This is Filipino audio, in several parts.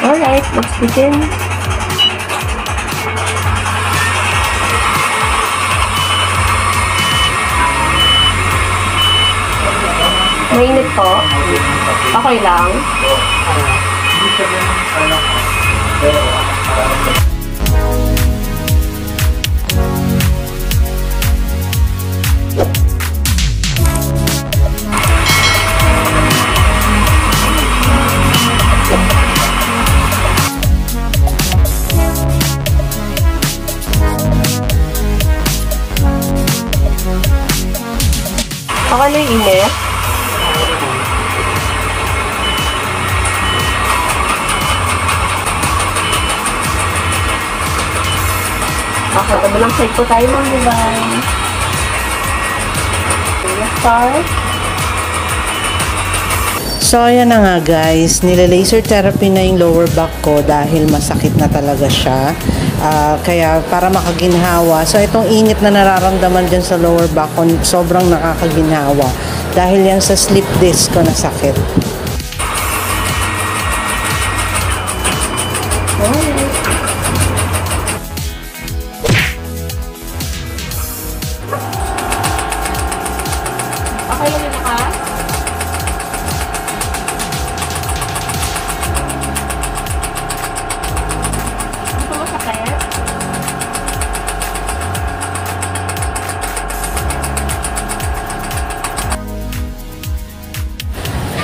Alright, let's begin. Mainit po. Okay lang. Okay lang yung init. Okay, tabilang side po tayo ng device. Let's start. So, ayan na nga guys, nila-laser therapy na yung lower back ko dahil masakit na talaga siya. Kaya para makaginhawa, so itong init na nararamdaman dyan sa lower back ko, sobrang nakakaginhawa dahil yan sa slip disc ko na sakit. Okay lang yung naka? Ito mo sakit?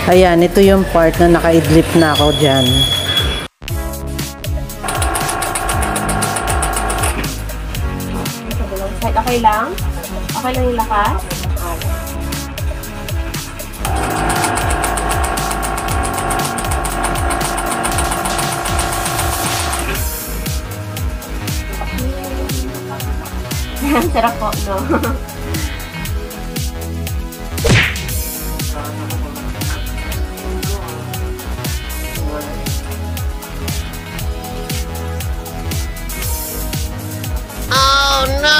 Ayan, ito yung part na naka-idlip na ako dyan. Okay lang? Okay lang yung lakas? Sarap po, no? Oh no!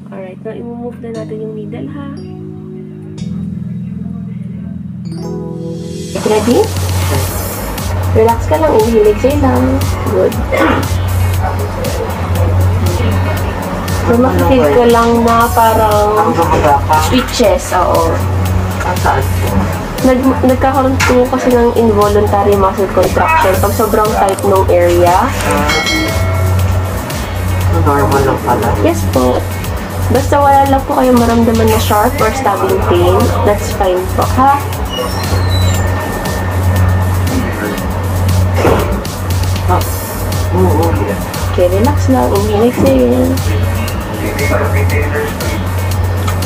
Alright, now i-move na natin yung needle, ha? Ready? Relax ka lang, inhale lang. Good. So, makikita ka lang na parang switches, oo. Nagkakaroon po kasi ng involuntary muscle contraction pag sobrang tight ng area. Normal lang pala. Yes po. Basta wala lang po kayong maramdaman na sharp or stabbing pain, that's fine po, ha? Okay, relax lang. Inhale.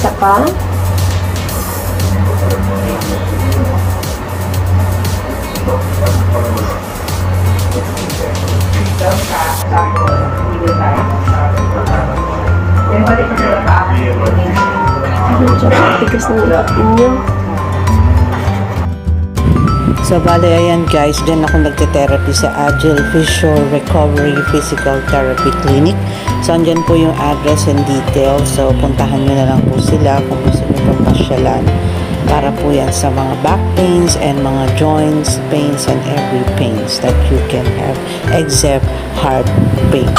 Isa pa. Tigas ng ipapin nyo. So, bale, ayan guys, dyan ako nagte-therapy sa Agile Physio Recovery Physical Therapy Clinic. So, andyan po yung address and details. So, puntahan nyo na lang po sila kung gusto nyo pong pasyalan. Para po yan sa mga back pains and mga joints, pains, and every pains that you can have except heart pain.